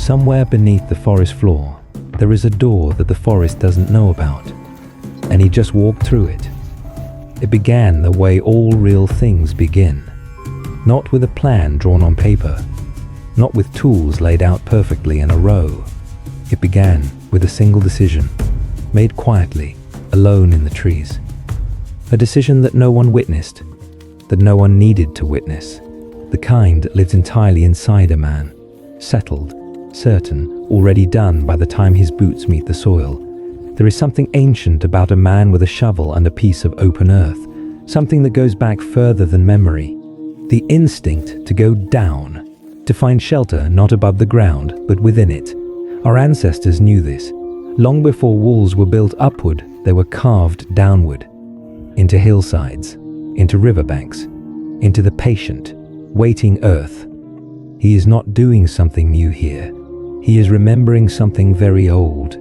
Somewhere beneath the forest floor, there is a door that the forest doesn't know about, and he just walked through it. It began the way all real things begin, not with a plan drawn on paper, not with tools laid out perfectly in a row. It began with a single decision, made quietly, alone in the trees. A decision that no one witnessed, that no one needed to witness. The kind that lives entirely inside a man, settled, certain, already done by the time his boots meet the soil. There is something ancient about a man with a shovel and a piece of open earth, something that goes back further than memory. The instinct to go down, to find shelter not above the ground, but within it. Our ancestors knew this. Long before walls were built upward, they were carved downward, into hillsides, into riverbanks, into the patient, waiting earth. He is not doing something new here. He is remembering something very old.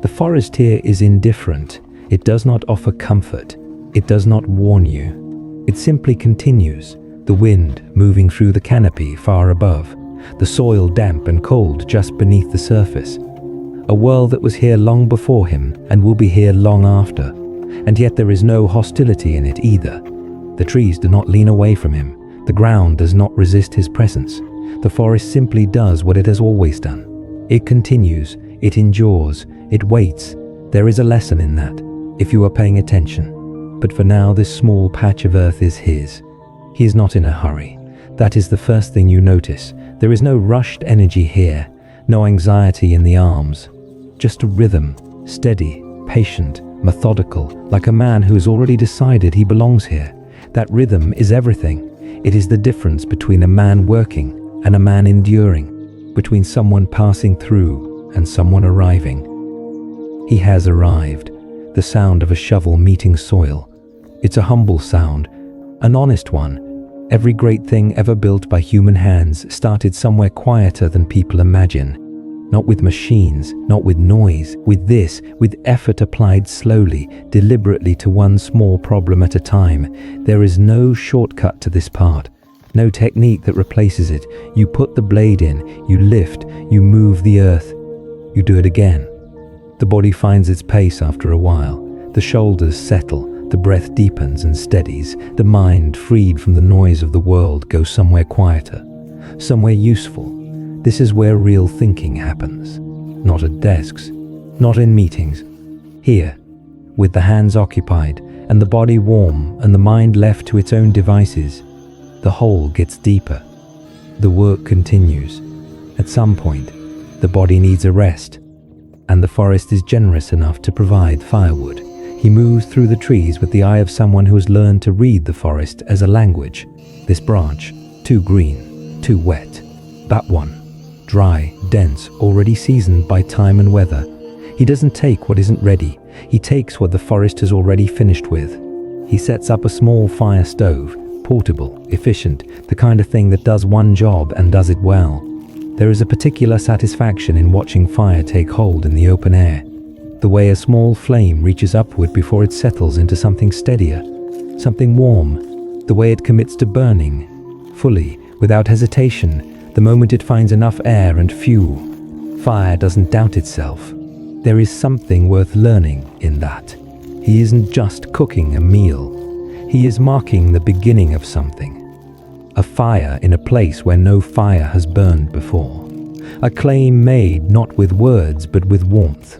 The forest here is indifferent. It does not offer comfort. It does not warn you. It simply continues, the wind moving through the canopy far above, the soil damp and cold just beneath the surface. A world that was here long before him and will be here long after, and yet there is no hostility in it either. The trees do not lean away from him. The ground does not resist his presence. The forest simply does what it has always done. It continues, it endures, it waits. There is a lesson in that, if you are paying attention. But for now, this small patch of earth is his. He is not in a hurry. That is the first thing you notice. There is no rushed energy here, no anxiety in the arms. Just a rhythm, steady, patient, methodical, like a man who has already decided he belongs here. That rhythm is everything. It is the difference between a man working and a man enduring, between someone passing through and someone arriving. He has arrived, the sound of a shovel meeting soil. It's a humble sound, an honest one. Every great thing ever built by human hands started somewhere quieter than people imagine. Not with machines, not with noise, with effort applied slowly, deliberately to one small problem at a time. There is no shortcut to this part. No technique that replaces it. You put the blade in, you lift, you move the earth, you do it again. The body finds its pace after a while. The shoulders settle, the breath deepens and steadies. The mind, freed from the noise of the world, goes somewhere quieter, somewhere useful. This is where real thinking happens. Not at desks, not in meetings. Here, with the hands occupied, and the body warm, and the mind left to its own devices, the hole gets deeper. The work continues. At some point, the body needs a rest, and the forest is generous enough to provide firewood. He moves through the trees with the eye of someone who has learned to read the forest as a language. This branch, too green, too wet. That one, dry, dense, already seasoned by time and weather. He doesn't take what isn't ready. He takes what the forest has already finished with. He sets up a small fire stove, portable, efficient, the kind of thing that does one job and does it well. There is a particular satisfaction in watching fire take hold in the open air. The way a small flame reaches upward before it settles into something steadier, something warm. The way it commits to burning, fully, without hesitation, the moment it finds enough air and fuel. Fire doesn't doubt itself. There is something worth learning in that. He isn't just cooking a meal. He is marking the beginning of something. A fire in a place where no fire has burned before. A claim made not with words but with warmth.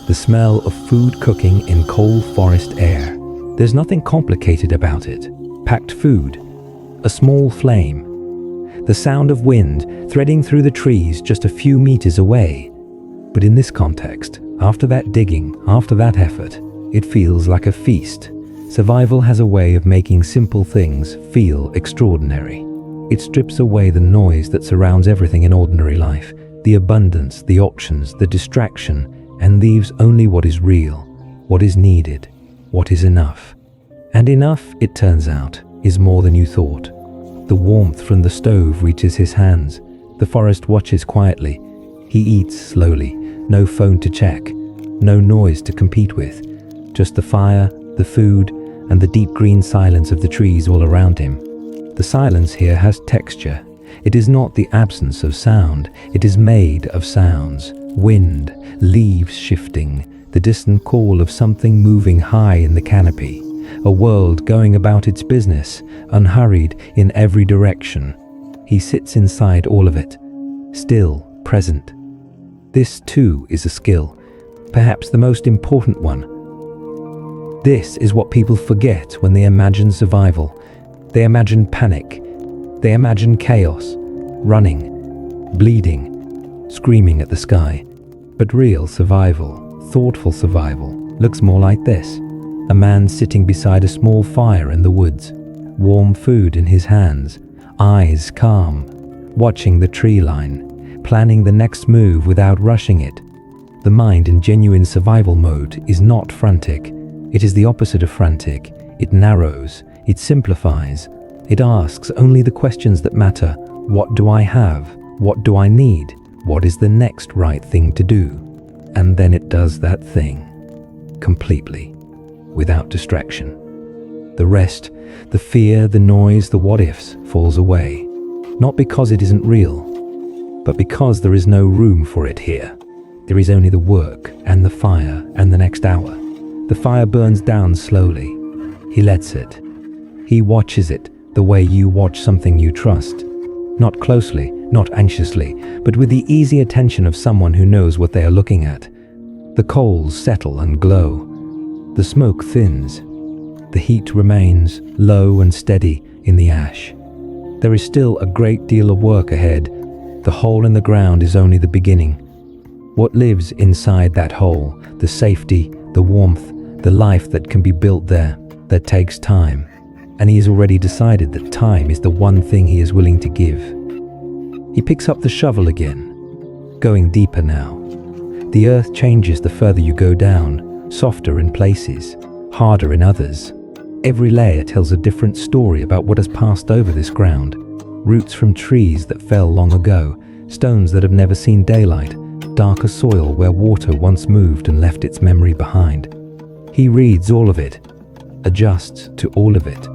The smell of food cooking in cold forest air. There's nothing complicated about it. Packed food. A small flame. The sound of wind threading through the trees just a few meters away. But in this context, after that digging, after that effort, it feels like a feast. Survival has a way of making simple things feel extraordinary. It strips away the noise that surrounds everything in ordinary life, the abundance, the options, the distraction, and leaves only what is real, what is needed, what is enough. And enough, it turns out, is more than you thought. The warmth from the stove reaches his hands. The forest watches quietly. He eats slowly, no phone to check, no noise to compete with, just the fire, the food, and the deep green silence of the trees all around him. The silence here has texture. It is not the absence of sound, it is made of sounds. Wind, leaves shifting, the distant call of something moving high in the canopy. A world going about its business, unhurried in every direction. He sits inside all of it, still present. This too is a skill, perhaps the most important one. This is what people forget when they imagine survival. They imagine panic. They imagine chaos, running, bleeding, screaming at the sky. But real survival, thoughtful survival, looks more like this. A man sitting beside a small fire in the woods, warm food in his hands, eyes calm, watching the tree line, planning the next move without rushing it. The mind in genuine survival mode is not frantic. It is the opposite of frantic. It narrows, it simplifies. It asks only the questions that matter. What do I have? What do I need? What is the next right thing to do? And then it does that thing, completely, without distraction. The rest, the fear, the noise, the what-ifs, falls away. Not because it isn't real, but because there is no room for it here. There is only the work and the fire and the next hour. The fire burns down slowly. He lets it. He watches it the way you watch something you trust. Not closely, not anxiously, but with the easy attention of someone who knows what they are looking at. The coals settle and glow. The smoke thins. The heat remains low and steady in the ash. There is still a great deal of work ahead. The hole in the ground is only the beginning. What lives inside that hole, the safety, the warmth, the life that can be built there, that takes time. And he has already decided that time is the one thing he is willing to give. He picks up the shovel again, going deeper now. The earth changes the further you go down, softer in places, harder in others. Every layer tells a different story about what has passed over this ground. Roots from trees that fell long ago, stones that have never seen daylight, darker soil where water once moved and left its memory behind. He reads all of it, adjusts to all of it.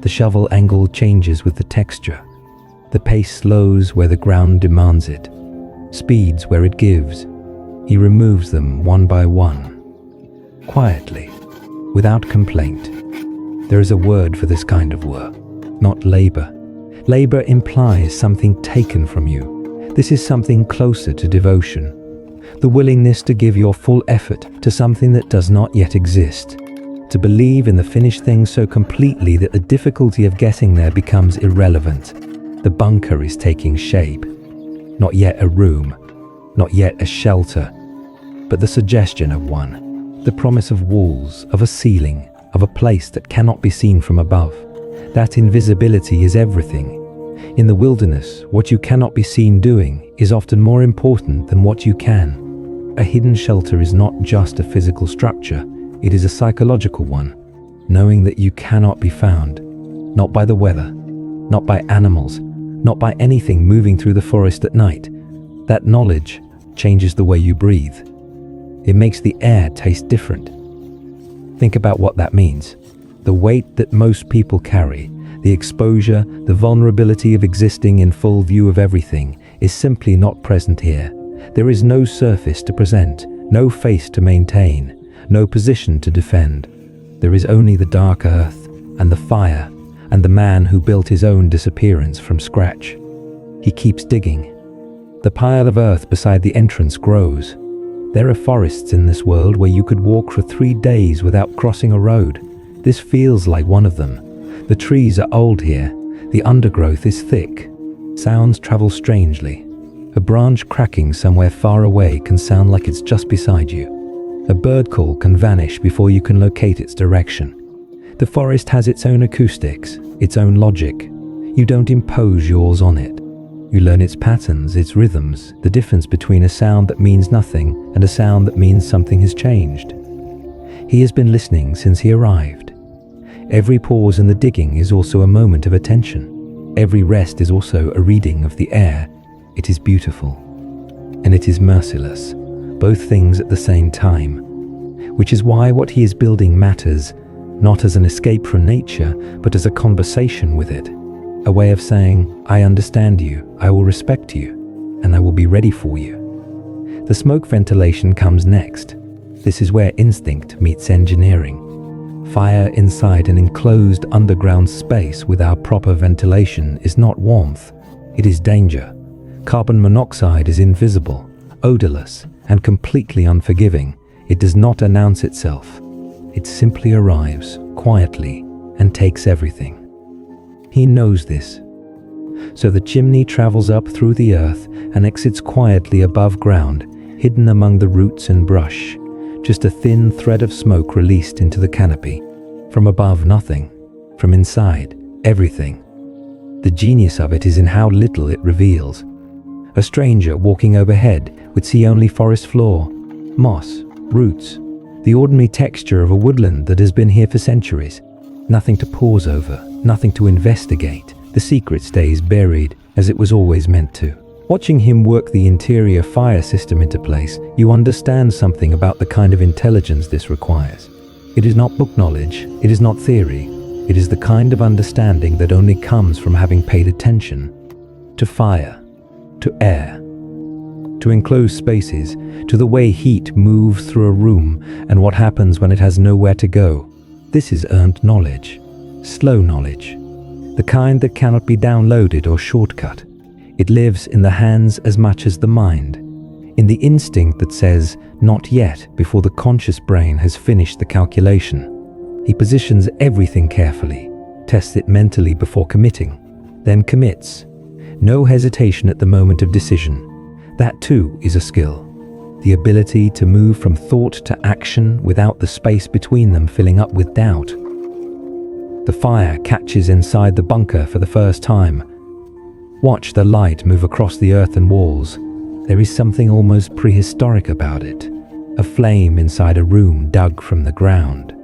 The shovel angle changes with the texture. The pace slows where the ground demands it, speeds where it gives. He removes them one by one, quietly, without complaint. There is a word for this kind of work, not labor. Labor implies something taken from you. This is something closer to devotion. The willingness to give your full effort to something that does not yet exist. To believe in the finished thing so completely that the difficulty of getting there becomes irrelevant. The bunker is taking shape. Not yet a room, not yet a shelter, but the suggestion of one. The promise of walls, of a ceiling, of a place that cannot be seen from above. That invisibility is everything. In the wilderness, what you cannot be seen doing is often more important than what you can. A hidden shelter is not just a physical structure, it is a psychological one, knowing that you cannot be found, not by the weather, not by animals, not by anything moving through the forest at night. That knowledge changes the way you breathe. It makes the air taste different. Think about what that means. The weight that most people carry, the exposure, the vulnerability of existing in full view of everything, is simply not present here. There is no surface to present, no face to maintain, no position to defend. There is only the dark earth and the fire and the man who built his own disappearance from scratch. He keeps digging. The pile of earth beside the entrance grows. There are forests in this world where you could walk for 3 days without crossing a road. This feels like one of them. The trees are old here. The undergrowth is thick. Sounds travel strangely. A branch cracking somewhere far away can sound like it's just beside you. A bird call can vanish before you can locate its direction. The forest has its own acoustics, its own logic. You don't impose yours on it. You learn its patterns, its rhythms, the difference between a sound that means nothing and a sound that means something has changed. He has been listening since he arrived. Every pause in the digging is also a moment of attention. Every rest is also a reading of the air. It is beautiful, and it is merciless, both things at the same time, which is why what he is building matters, not as an escape from nature, but as a conversation with it. a way of saying, I understand you, I will respect you, and I will be ready for you. The smoke ventilation comes next. This is where instinct meets engineering. Fire inside an enclosed underground space without proper ventilation is not warmth, it is danger. Carbon monoxide is invisible, odorless, and completely unforgiving. It does not announce itself. It simply arrives quietly and takes everything. He knows this. So the chimney travels up through the earth and exits quietly above ground, hidden among the roots and brush. Just a thin thread of smoke released into the canopy. From above, nothing. From inside, everything. The genius of it is in how little it reveals. A stranger walking overhead would see only forest floor, moss, roots, the ordinary texture of a woodland that has been here for centuries. Nothing to pause over, nothing to investigate. The secret stays buried as it was always meant to. Watching him work the interior fire system into place, you understand something about the kind of intelligence this requires. It is not book knowledge, it is not theory, it is the kind of understanding that only comes from having paid attention to fire, to air, to enclosed spaces, to the way heat moves through a room and what happens when it has nowhere to go. This is earned knowledge, slow knowledge, the kind that cannot be downloaded or shortcut. It lives in the hands as much as the mind, in the instinct that says, not yet, before the conscious brain has finished the calculation. He positions everything carefully, tests it mentally before committing, then commits. No hesitation at the moment of decision. That too is a skill. The ability to move from thought to action without the space between them filling up with doubt. The fire catches inside the bunker for the first time. Watch the light move across the earthen walls. There is something almost prehistoric about it. A flame inside a room dug from the ground.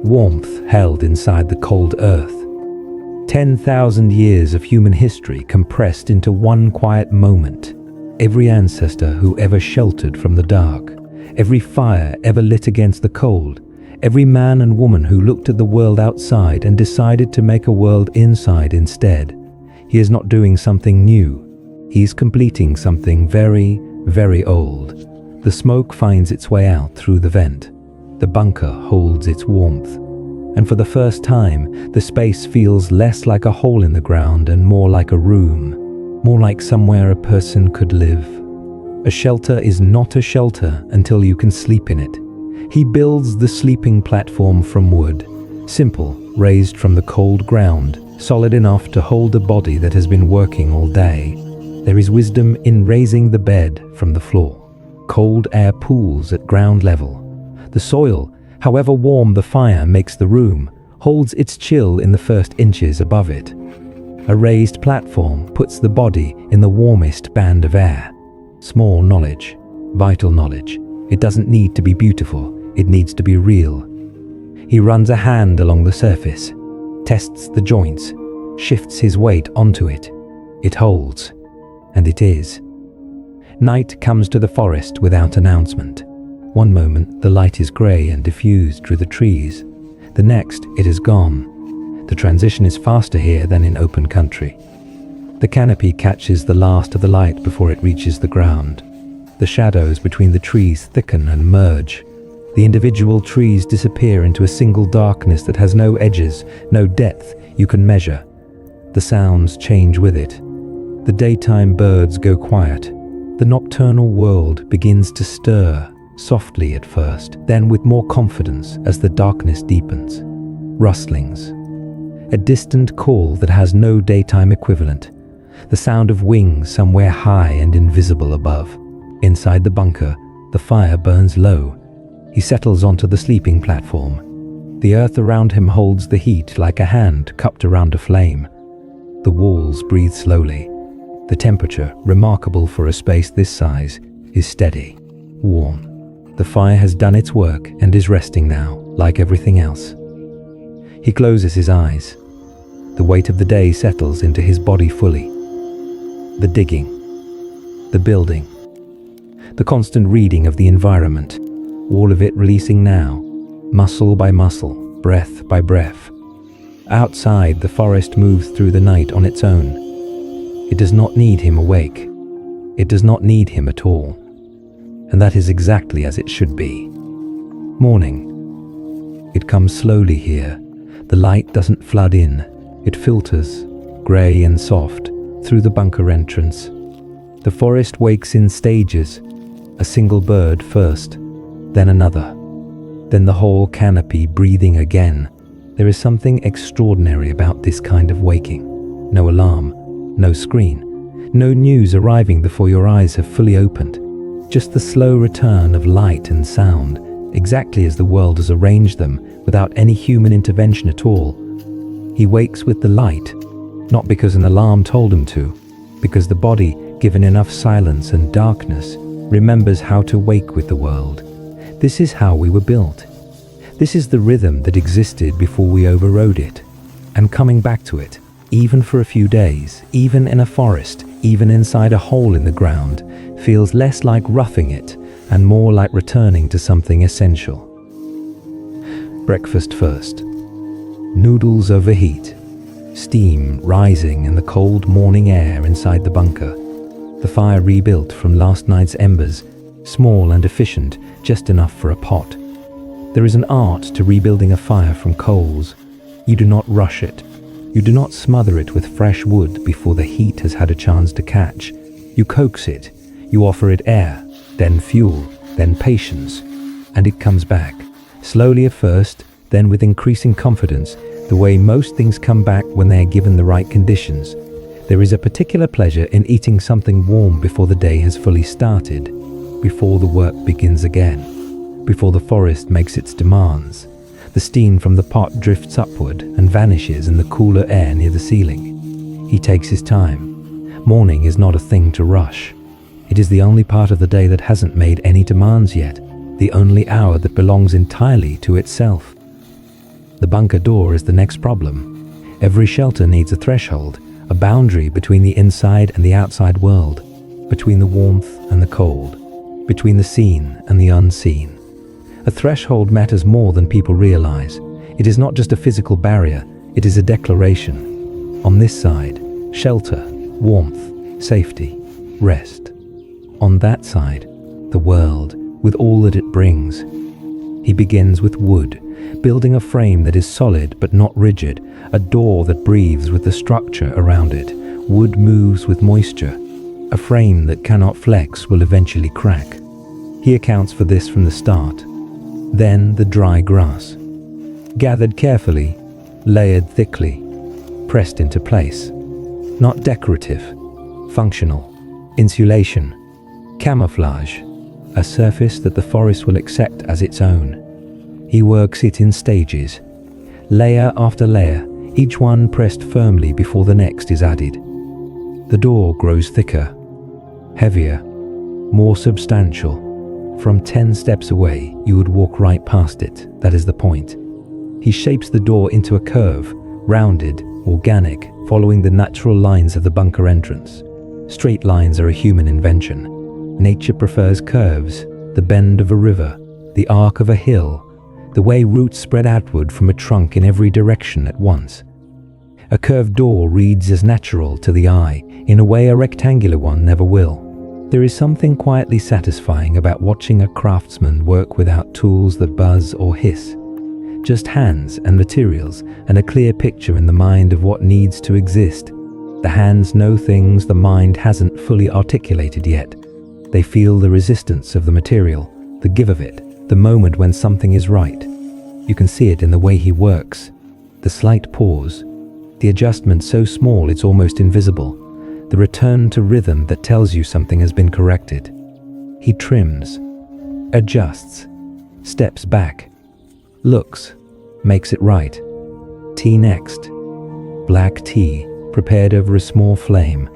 Warmth held inside the cold earth. 10,000 years of human history compressed into one quiet moment. Every ancestor who ever sheltered from the dark. Every fire ever lit against the cold. Every man and woman who looked at the world outside and decided to make a world inside instead. He is not doing something new. He is completing something very, very old. The smoke finds its way out through the vent. The bunker holds its warmth. And for the first time, the space feels less like a hole in the ground and more like a room. More like somewhere a person could live. A shelter is not a shelter until you can sleep in it. He builds the sleeping platform from wood. Simple, raised from the cold ground. Solid enough to hold a body that has been working all day. There is wisdom in raising the bed from the floor. Cold air pools at ground level. The soil, however warm the fire makes the room, holds its chill in the first inches above it. A raised platform puts the body in the warmest band of air. Small knowledge, vital knowledge. It doesn't need to be beautiful, it needs to be real. He runs a hand along the surface, tests the joints, shifts his weight onto it. It holds, and it is. Night comes to the forest without announcement. One moment, the light is grey and diffused through the trees. The next, it is gone. The transition is faster here than in open country. The canopy catches the last of the light before it reaches the ground. The shadows between the trees thicken and merge. The individual trees disappear into a single darkness that has no edges, no depth you can measure. The sounds change with it. The daytime birds go quiet. The nocturnal world begins to stir, softly at first, then with more confidence as the darkness deepens. Rustlings. A distant call that has no daytime equivalent. The sound of wings somewhere high and invisible above. Inside the bunker, the fire burns low. He settles onto the sleeping platform. The earth around him holds the heat like a hand cupped around a flame. The walls breathe slowly. The temperature, remarkable for a space this size, is steady, warm. The fire has done its work and is resting now, like everything else. He closes his eyes. The weight of the day settles into his body fully. The digging, the building, the constant reading of the environment, all of it releasing now, muscle by muscle, breath by breath. Outside, the forest moves through the night on its own. It does not need him awake. It does not need him at all. And that is exactly as it should be. Morning. It comes slowly here. The light doesn't flood in. It filters, grey and soft, through the bunker entrance. The forest wakes in stages. A single bird first, then another. Then the whole canopy breathing again. There is something extraordinary about this kind of waking. No alarm, no screen, no news arriving before your eyes have fully opened. Just the slow return of light and sound, exactly as the world has arranged them, without any human intervention at all. He wakes with the light, not because an alarm told him to, because the body, given enough silence and darkness, remembers how to wake with the world. This is how we were built. This is the rhythm that existed before we overrode it. And coming back to it, even for a few days, even in a forest, even inside a hole in the ground, feels less like roughing it and more like returning to something essential. Breakfast first. Noodles overheat. Steam rising in the cold morning air inside the bunker. The fire rebuilt from last night's embers, small and efficient, just enough for a pot. There is an art to rebuilding a fire from coals. You do not rush it. You do not smother it with fresh wood before the heat has had a chance to catch. You coax it. You offer it air, then fuel, then patience. And it comes back, slowly at first, then with increasing confidence, the way most things come back when they are given the right conditions. There is a particular pleasure in eating something warm before the day has fully started, before the work begins again. Before the forest makes its demands. The steam from the pot drifts upward and vanishes in the cooler air near the ceiling. He takes his time. Morning is not a thing to rush. It is the only part of the day that hasn't made any demands yet, the only hour that belongs entirely to itself. The bunker door is the next problem. Every shelter needs a threshold, a boundary between the inside and the outside world, between the warmth and the cold, between the seen and the unseen. A threshold matters more than people realize. It is not just a physical barrier, it is a declaration. On this side, shelter, warmth, safety, rest. On that side, the world, with all that it brings. He begins with wood, building a frame that is solid but not rigid, a door that breathes with the structure around it. Wood moves with moisture. A frame that cannot flex will eventually crack. He accounts for this from the start. Then the dry grass. Gathered carefully, layered thickly, pressed into place. Not decorative, functional. Insulation, camouflage, a surface that the forest will accept as its own. He works it in stages, layer after layer, each one pressed firmly before the next is added. The door grows thicker, heavier, more substantial. From 10 steps away, you would walk right past it. That is the point. He shapes the door into a curve, rounded, organic, following the natural lines of the bunker entrance. Straight lines are a human invention. Nature prefers curves, the bend of a river, the arc of a hill, the way roots spread outward from a trunk in every direction at once. A curved door reads as natural to the eye, in a way a rectangular one never will. There is something quietly satisfying about watching a craftsman work without tools that buzz or hiss. Just hands and materials and a clear picture in the mind of what needs to exist. The hands know things the mind hasn't fully articulated yet. They feel the resistance of the material, the give of it, the moment when something is right. You can see it in the way he works. The slight pause, the adjustment so small it's almost invisible. The return to rhythm that tells you something has been corrected. He trims, adjusts, steps back, looks, makes it right. Tea next. Black tea, prepared over a small flame.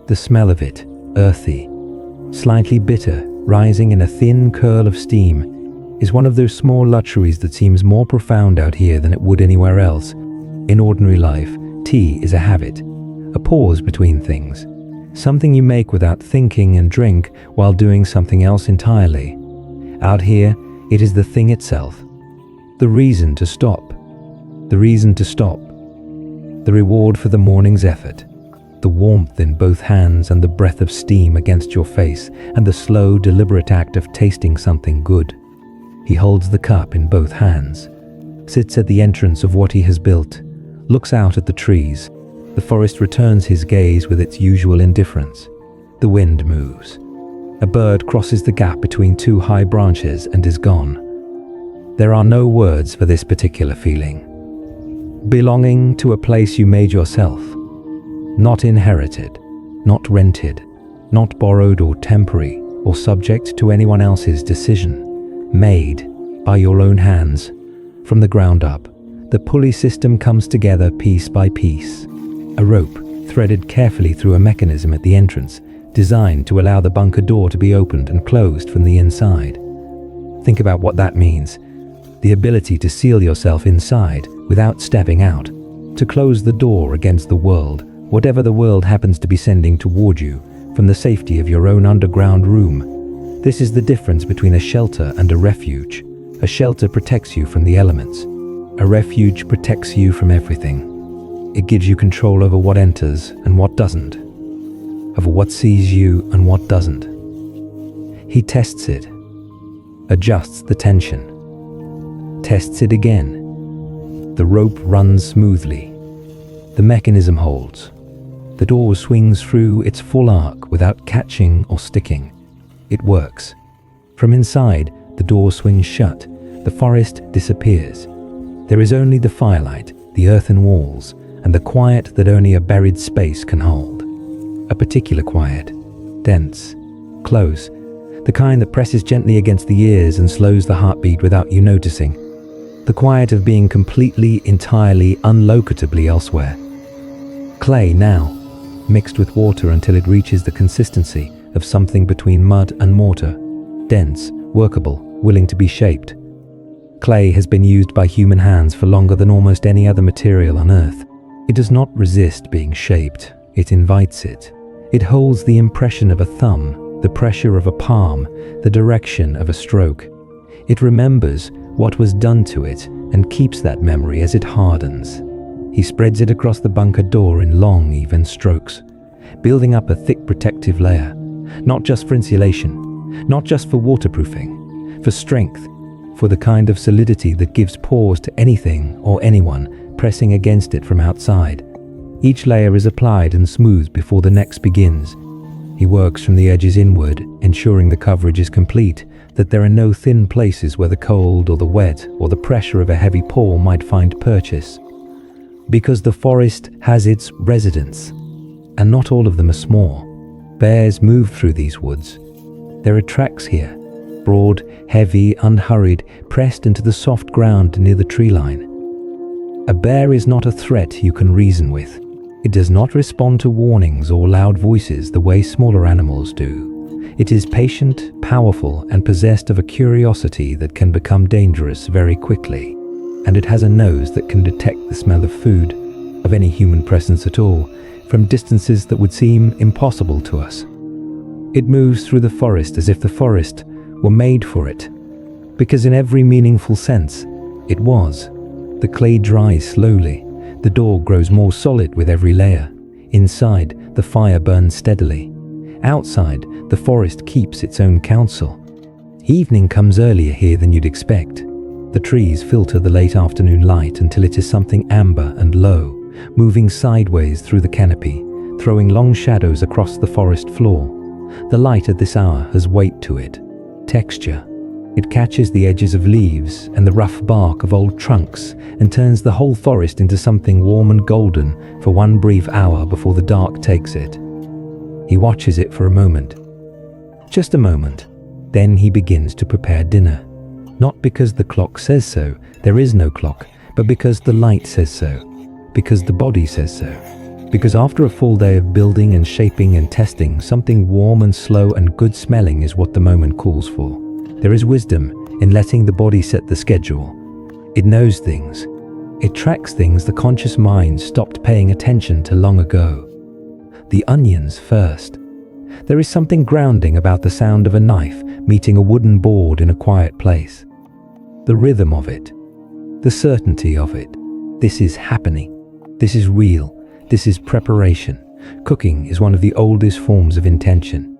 The smell of it, earthy, slightly bitter, rising in a thin curl of steam, is one of those small luxuries that seems more profound out here than it would anywhere else. In ordinary life, tea is a habit, a pause between things, something you make without thinking and drink while doing something else entirely. Out here, it is the thing itself. The reason to stop. The reason to stop, The reward for the morning's effort. The warmth in both hands and the breath of steam against your face, and the slow, deliberate act of tasting something good. He holds the cup in both hands, sits at the entrance of what he has built, looks out at the trees. The forest returns his gaze with its usual indifference. The wind moves. A bird crosses the gap between two high branches and is gone. There are no words for this particular feeling. Belonging to a place you made yourself. Not inherited, not rented, not borrowed or temporary, or subject to anyone else's decision. Made by your own hands, from the ground up. The pulley system comes together piece by piece. A rope threaded carefully through a mechanism at the entrance, designed to allow the bunker door to be opened and closed from the inside. Think about what that means. The ability to seal yourself inside without stepping out, to close the door against the world, whatever the world happens to be sending toward you, from the safety of your own underground room. This is the difference between a shelter and a refuge. A shelter protects you from the elements. A refuge protects you from everything. It gives you control over what enters and what doesn't, over what sees you and what doesn't. He tests it, adjusts the tension, tests it again. The rope runs smoothly. The mechanism holds. The door swings through its full arc without catching or sticking. It works. From inside, the door swings shut. The forest disappears. There is only the firelight, the earthen walls, and the quiet that only a buried space can hold. A particular quiet, dense, close, the kind that presses gently against the ears and slows the heartbeat without you noticing. The quiet of being completely, entirely, unlocatably elsewhere. Clay now, mixed with water until it reaches the consistency of something between mud and mortar, dense, workable, willing to be shaped. Clay has been used by human hands for longer than almost any other material on Earth. It does not resist being shaped, it invites it. It holds the impression of a thumb, the pressure of a palm, the direction of a stroke. It remembers what was done to it and keeps that memory as it hardens. He spreads it across the bunker door in long, even strokes, building up a thick protective layer, not just for insulation, not just for waterproofing, for strength, for the kind of solidity that gives pause to anything or anyone pressing against it from outside. Each layer is applied and smoothed before the next begins. He works from the edges inward, ensuring the coverage is complete, that there are no thin places where the cold or the wet or the pressure of a heavy pour might find purchase. Because the forest has its residents, and not all of them are small. Bears move through these woods. There are tracks here, broad, heavy, unhurried, pressed into the soft ground near the tree line. A bear is not a threat you can reason with. It does not respond to warnings or loud voices the way smaller animals do. It is patient, powerful, and possessed of a curiosity that can become dangerous very quickly. And it has a nose that can detect the smell of food, of any human presence at all, from distances that would seem impossible to us. It moves through the forest as if the forest were made for it, because in every meaningful sense, it was. The clay dries slowly. The door grows more solid with every layer. Inside, the fire burns steadily. Outside, the forest keeps its own counsel. Evening comes earlier here than you'd expect. The trees filter the late afternoon light until it is something amber and low, moving sideways through the canopy, throwing long shadows across the forest floor. The light at this hour has weight to it, texture. It catches the edges of leaves and the rough bark of old trunks and turns the whole forest into something warm and golden for one brief hour before the dark takes it. He watches it for a moment. Just a moment. Then he begins to prepare dinner. Not because the clock says so, there is no clock, but because the light says so, because the body says so. Because after a full day of building and shaping and testing, something warm and slow and good smelling is what the moment calls for. There is wisdom in letting the body set the schedule. It knows things. It tracks things the conscious mind stopped paying attention to long ago. The onions first. There is something grounding about the sound of a knife meeting a wooden board in a quiet place. The rhythm of it. The certainty of it. This is happening. This is real. This is preparation. Cooking is one of the oldest forms of intention.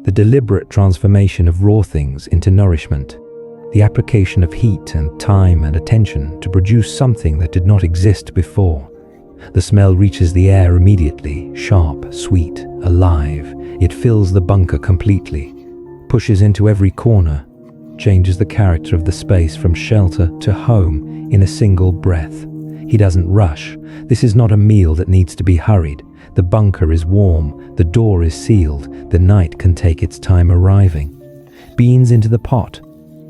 The deliberate transformation of raw things into nourishment. The application of heat and time and attention to produce something that did not exist before. The smell reaches the air immediately, sharp, sweet, alive. It fills the bunker completely, pushes into every corner, changes the character of the space from shelter to home in a single breath. He doesn't rush. This is not a meal that needs to be hurried. The bunker is warm, the door is sealed, the night can take its time arriving. Beans into the pot,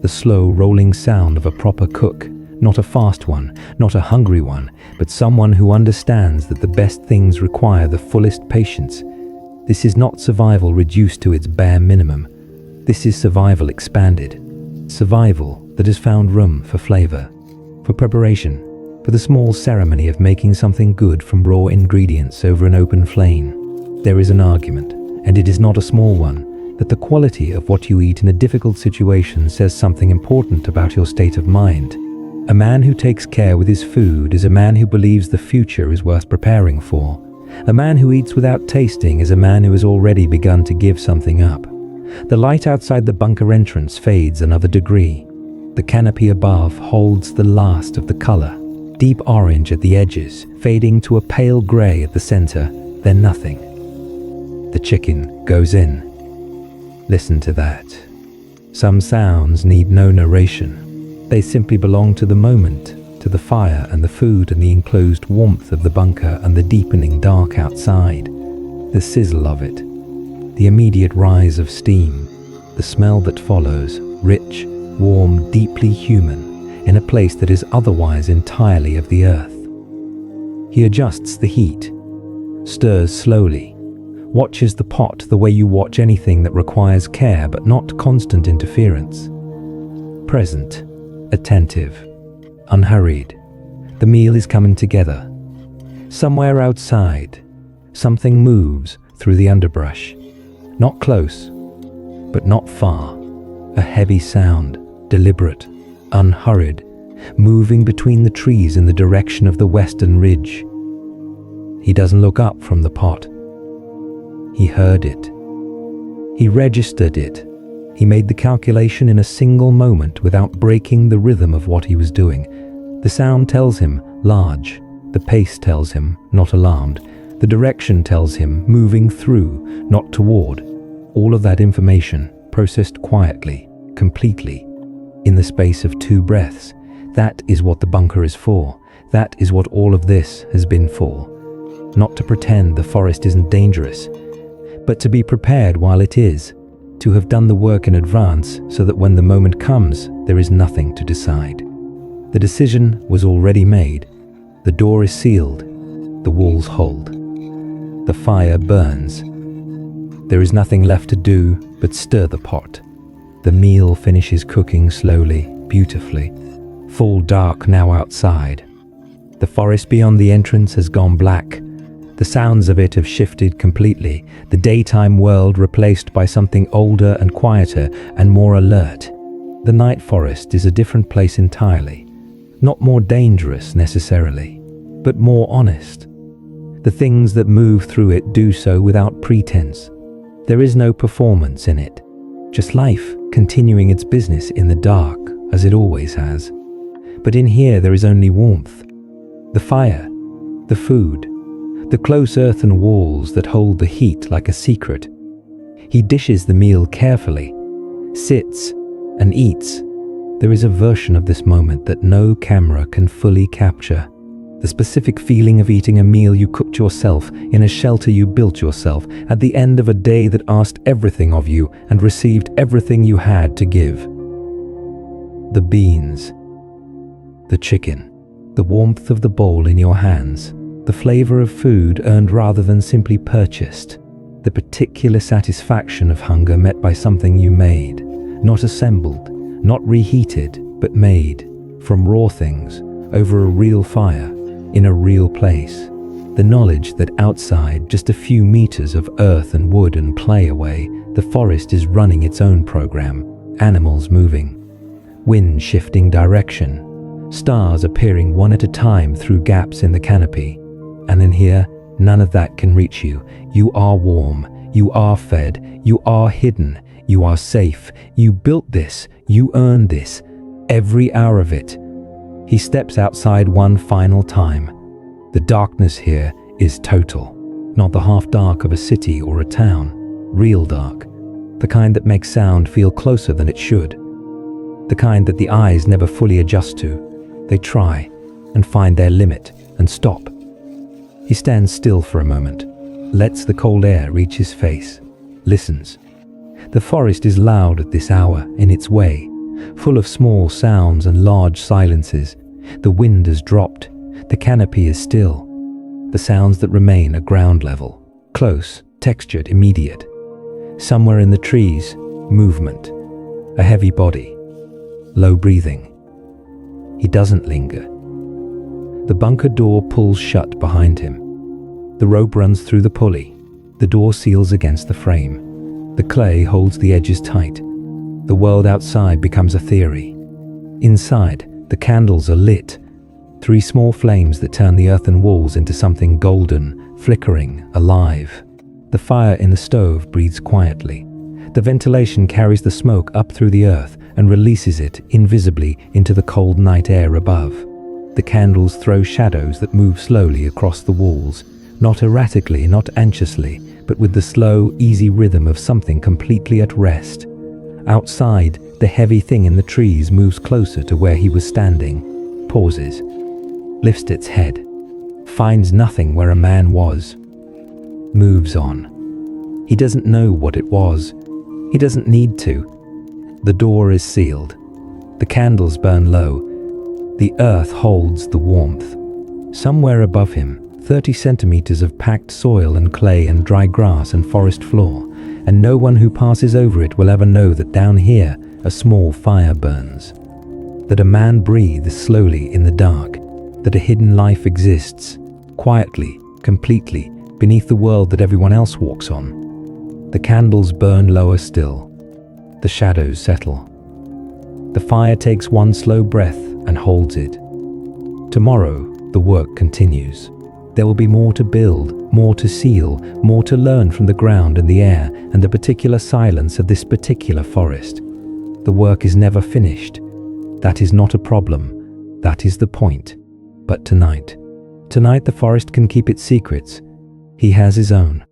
the slow rolling sound of a proper cook, not a fast one, not a hungry one, but someone who understands that the best things require the fullest patience. This is not survival reduced to its bare minimum. This is survival expanded. Survival that has found room for flavor, for preparation, for the small ceremony of making something good from raw ingredients over an open flame. There is an argument, and it is not a small one, that the quality of what you eat in a difficult situation says something important about your state of mind. A man who takes care with his food is a man who believes the future is worth preparing for. A man who eats without tasting is a man who has already begun to give something up. The light outside the bunker entrance fades another degree. The canopy above holds the last of the color. Deep orange at the edges, fading to a pale gray at the center, then nothing. The chicken goes in. Listen to that. Some sounds need no narration. They simply belong to the moment, to the fire and the food and the enclosed warmth of the bunker and the deepening dark outside. The sizzle of it, the immediate rise of steam, the smell that follows, rich, warm, deeply human, in a place that is otherwise entirely of the earth. He adjusts the heat, stirs slowly, watches the pot the way you watch anything that requires care but not constant interference. Present, attentive, unhurried. The meal is coming together. Somewhere outside, something moves through the underbrush. Not close, but not far. A heavy sound, deliberate, unhurried, moving between the trees in the direction of the western ridge. He doesn't look up from the pot. He heard it. He registered it. He made the calculation in a single moment without breaking the rhythm of what he was doing. The sound tells him, large. The pace tells him, not alarmed. The direction tells him, moving through, not toward. All of that information, processed quietly, completely, in the space of 2 breaths. That is what the bunker is for. That is what all of this has been for. Not to pretend the forest isn't dangerous, but to be prepared while it is, to have done the work in advance so that when the moment comes, there is nothing to decide. The decision was already made. The door is sealed. The walls hold. The fire burns. There is nothing left to do but stir the pot. The meal finishes cooking slowly, beautifully. Full dark now outside. The forest beyond the entrance has gone black. The sounds of it have shifted completely. The daytime world replaced by something older and quieter and more alert. The night forest is a different place entirely. Not more dangerous necessarily, but more honest. The things that move through it do so without pretense. There is no performance in it. Just life continuing its business in the dark, as it always has. But in here there is only warmth. The fire, the food, the close earthen walls that hold the heat like a secret. He dishes the meal carefully, sits and eats. There is a version of this moment that no camera can fully capture. The specific feeling of eating a meal you cooked yourself in a shelter you built yourself at the end of a day that asked everything of you and received everything you had to give. The beans, the chicken, the warmth of the bowl in your hands, the flavor of food earned rather than simply purchased, the particular satisfaction of hunger met by something you made, not assembled, not reheated, but made from raw things over a real fire. In a real place. The knowledge that outside, just a few meters of earth and wood and clay away, the forest is running its own program, animals moving, wind shifting direction, stars appearing one at a time through gaps in the canopy. And in here, none of that can reach you. You are warm. You are fed. You are hidden. You are safe. You built this. You earned this. Every hour of it. He steps outside one final time. The darkness here is total. Not the half dark of a city or a town. Real dark. The kind that makes sound feel closer than it should. The kind that the eyes never fully adjust to. They try and find their limit and stop. He stands still for a moment, lets the cold air reach his face, listens. The forest is loud at this hour in its way, full of small sounds and large silences. The wind has dropped. The canopy is still. The sounds that remain are ground level, close, textured, immediate. Somewhere in the trees, movement, a heavy body, low breathing. He doesn't linger. The bunker door pulls shut behind him. The rope runs through the pulley. The door seals against the frame. The clay holds the edges tight. The world outside becomes a theory. Inside, the candles are lit. 3 small flames that turn the earthen walls into something golden, flickering, alive. The fire in the stove breathes quietly. The ventilation carries the smoke up through the earth and releases it invisibly into the cold night air above. The candles throw shadows that move slowly across the walls, not erratically, not anxiously, but with the slow, easy rhythm of something completely at rest. Outside, the heavy thing in the trees moves closer to where he was standing, pauses, lifts its head, finds nothing where a man was, moves on. He doesn't know what it was. He doesn't need to. The door is sealed. The candles burn low. The earth holds the warmth. Somewhere above him, 30 centimeters of packed soil and clay and dry grass and forest floor, and no one who passes over it will ever know that down here a small fire burns. That a man breathes slowly in the dark. That a hidden life exists, quietly, completely, beneath the world that everyone else walks on. The candles burn lower still. The shadows settle. The fire takes one slow breath and holds it. Tomorrow, the work continues. There will be more to build, more to seal, more to learn from the ground and the air and the particular silence of this particular forest. The work is never finished. That is not a problem. That is the point. But tonight the forest can keep its secrets. He has his own.